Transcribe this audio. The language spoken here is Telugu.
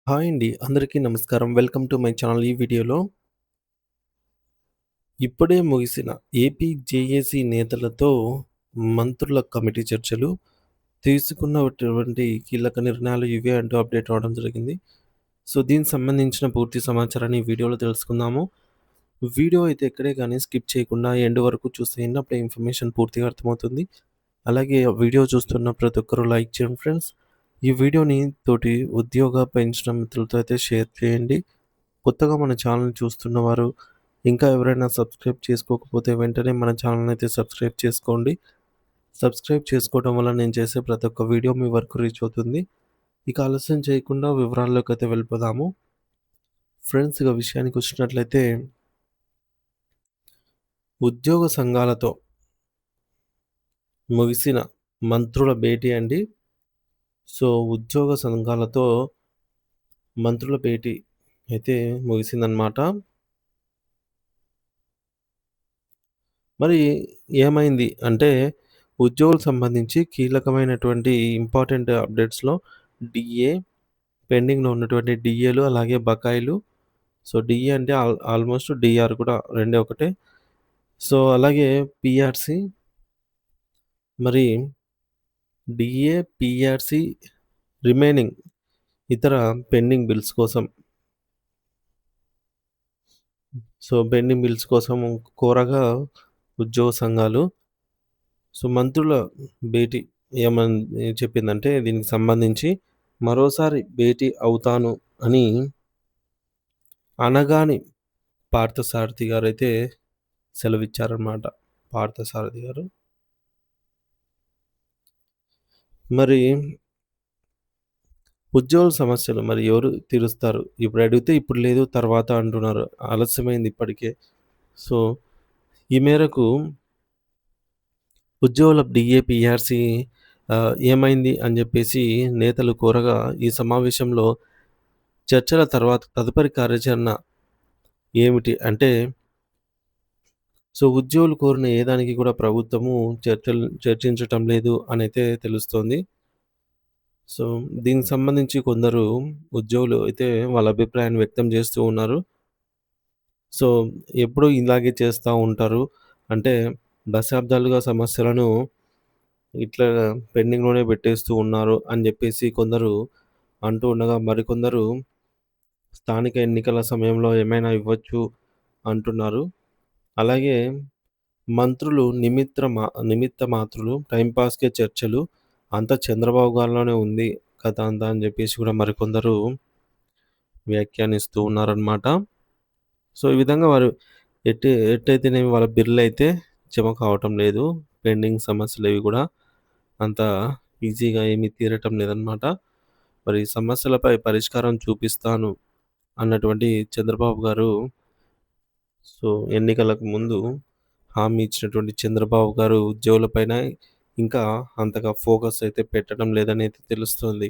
హాయ్ అండి. అందరికీ నమస్కారం. Welcome to my channel. ఈ వీడియోలో ఇప్పుడే ముగిసిన ఏపీ జేఏసీ నేతలతో మంత్రుల కమిటీ చర్చలు తీసుకున్నటువంటి కీలక నిర్ణయాలు ఇవే అంటూ అప్డేట్ అవ్వడం జరిగింది. సో, దీనికి సంబంధించిన పూర్తి సమాచారాన్ని ఈ వీడియోలో తెలుసుకుందాము. వీడియో అయితే ఎక్కడే గానీ స్కిప్ చేయకుండా ఎండ్ వరకు చూసేయండి. అప్పుడే ఇన్ఫర్మేషన్ పూర్తిగా అర్థమవుతుంది. అలాగే వీడియో చూస్తున్న ప్రతి ఒక్కరు లైక్ చేయండి ఫ్రెండ్స్. ఈ వీడియోని తోటి ఉద్యోగ పెన్షన్ మిత్రులతో అయితే షేర్ చేయండి. కొత్తగా మన ఛానల్‌ని చూస్తున్నవారు, ఇంకా ఎవరైనా సబ్స్క్రైబ్ చేసుకోకపోతే వెంటనే మన ఛానల్‌ని అయితే సబ్స్క్రైబ్ చేసుకోండి. సబ్స్క్రైబ్ చేసుకోవడం వల్ల నేను చేసే ప్రతి ఒక్క వీడియో మీ వరకు రీచ్ అవుతుంది. ఇక ఆలస్యం చేయకుండా వివరాల్లోకైతే వెళ్ళిపోదాము. ఫ్రెండ్స్, ఇక విషయానికొచ్చినట్లయితే ఉద్యోగ సంఘాలతో ముగిసిన మంత్రుల భేటీ అండి. సో, ఉద్యోగ సంఘాలతో మంత్రుల భేటీ అయితే ముగిసిందనమాట. మరి ఏమైంది అంటే, ఉద్యోగులకు సంబంధించి కీలకమైనటువంటి ఇంపార్టెంట్ అప్డేట్స్‌లో డీఏ, పెండింగ్‌లో ఉన్నటువంటి డీఏలు, అలాగే బకాయిలు. సో, డీఏ అంటే ఆల్మోస్ట్ డీఆర్ కూడా రెండే ఒకటే. సో, అలాగే పీఆర్‌సీ, మరి డీఏ, పీఆర్‌సీ రిమైనింగ్ ఇతర పెండింగ్ బిల్స్ కోసం. సో, పెండింగ్ బిల్స్ కోసం కోరగా ఉద్యోగ సంఘాలు. సో, మంత్రుల భేటీ ఏమని చెప్పిందంటే దీనికి సంబంధించి మరోసారి భేటీ అవుతాను అని అనగాని పార్థసారథి గారైతే సెలవిచ్చారనమాట. పార్థసారథి గారు. మరి ఉద్యోగుల సమస్యలు మరి ఎవరు తీరుస్తారు? ఇప్పుడు అడిగితే ఇప్పుడు లేదు తర్వాత అంటున్నారు. ఆలస్యమైంది ఇప్పటికే. సో, ఈ మేరకు ఉద్యోగుల డీఏ, పీఆర్‌సీ ఏమైంది అని జెప్పేసి నేతలు కోరగా, ఈ సమావేశంలో చర్చల తర్వాత తదుపరి కార్యాచరణ ఏమిటి అంటే, సో, ఉద్యోగులు కోరిన ఏ దానికి కూడా ప్రభుత్వము చర్చించటం లేదు అనైతే తెలుస్తోంది. సో, దీనికి సంబంధించి కొందరు ఉద్యోగులు అయితే వాళ్ళ అభిప్రాయాన్ని వ్యక్తం చేస్తూ ఉన్నారు. సో, ఎప్పుడూ ఇలాగే చేస్తా ఉంటారు. అంటే దశాబ్దాలుగా సమస్యలను ఇట్లా పెండింగ్‌లోనే పెట్టేస్తూ ఉన్నారు అని జెప్పేసి కొందరు అంటూ ఉండగా, మరికొందరు స్థానిక ఎన్నికల సమయంలో ఏమైనా ఇవ్వచ్చు అంటున్నారు. అలాగే మంత్రులు నిమిత్త మాత్రులు, టైమ్ పాస్‌కే చర్చలు, అంతా చంద్రబాబు గారిలోనే ఉంది కథ అంతా అని జెప్పేసి కూడా మరికొందరు వ్యాఖ్యానిస్తూ ఉన్నారనమాట. సో, ఈ విధంగా వారు ఎట్టయితేనేమి వాళ్ళ బిర్లయితే జమ కావటం లేదు. పెండింగ్ సమస్యలవి గూడా అంత ఈజీగా ఏమీ తీరటం లేదనమాట. మరి ఈ సమస్యలపై పరిష్కారం చూపిస్తాను అన్నటువంటి చంద్రబాబు గారు, సో, ఎన్నికలకు ముందు హామీ ఇచ్చినటువంటి చంద్రబాబు గారు ఉద్యోగులపైన ఇంకా అంతగా ఫోకస్ అయితే పెట్టడం లేదనైతే తెలుస్తుంది.